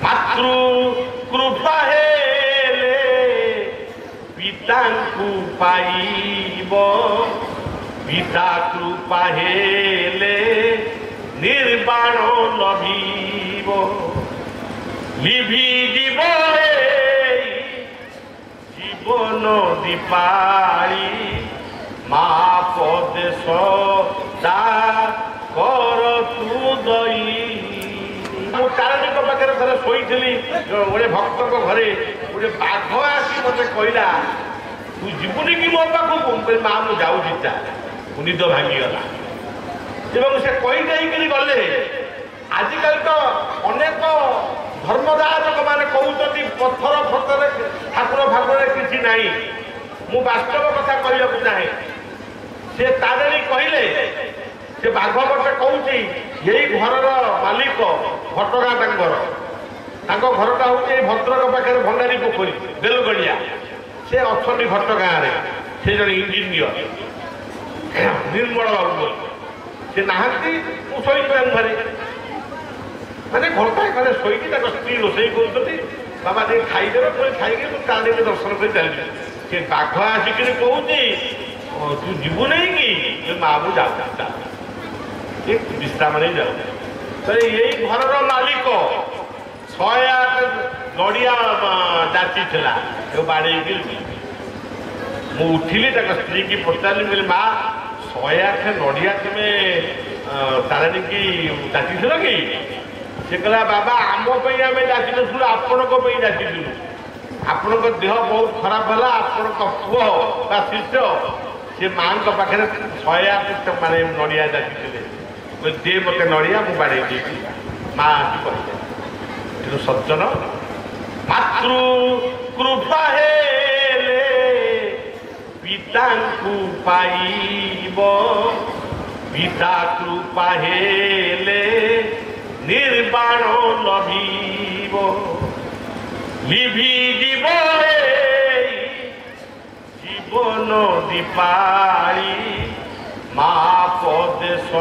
मातृ कृपा हेले पितांकु पाइब पिता कृपा हेले निर्वाण लभिब लिभि जीव जीवन दीपाली महापदेश दा कर तू दई मु तारणी पाखे थे शोली गोटे भक्त घरे गोटे बाघ आसी मत कहला तू जीवनी कि मो पाखु माँ मु जाऊँचा निद भांगीगला से कही गले आजिकल तो अनेक धर्मदायक मैंने कहते पत्थर फतर ठाकुर फाकुर किसी ना मु वास्तव कथा कहूँ चाहे से तारे कहले से बाघ गटे कौच यही घर मालिक घटगा घरटा हूँ भद्रक पाखे भंडारी पोखरी बेलगड़िया से अच्छा घटगाँ से जन इंजीनियर निर्मल बाबू से नहांती शोक घरे मैंने घरटा घरे शोक स्त्री रोषे कर बाबा टे खाईदेव पुणी खाई तारे दर्शन कर चलिए से बाघ आसिक कहूँ तू जीवु नहीं कि माँ को जाऊ विश्राम नहीं जाऊ तो यही घर मालिक 108 नड़िया जाति था बाड़े मु उठिली स्त्री की पचारि बोले माँ 108 नड़िया तुम्हें तारे की जाति कि से कहला बाबा आम आम जाचु आपण जाचु आपण देह बहुत खराब है आपण पुओ बा शिष्य से माँ पाखे 108 माने नड़िया जाचुले दे मत नड़िया मु बाड़े माँ कह सज्जन मातृ कृपा हेले पितांकु पाइब पिता कृपा हेले निर्वाण लभिब लिभि जीव जीवन दीपाली महापदेश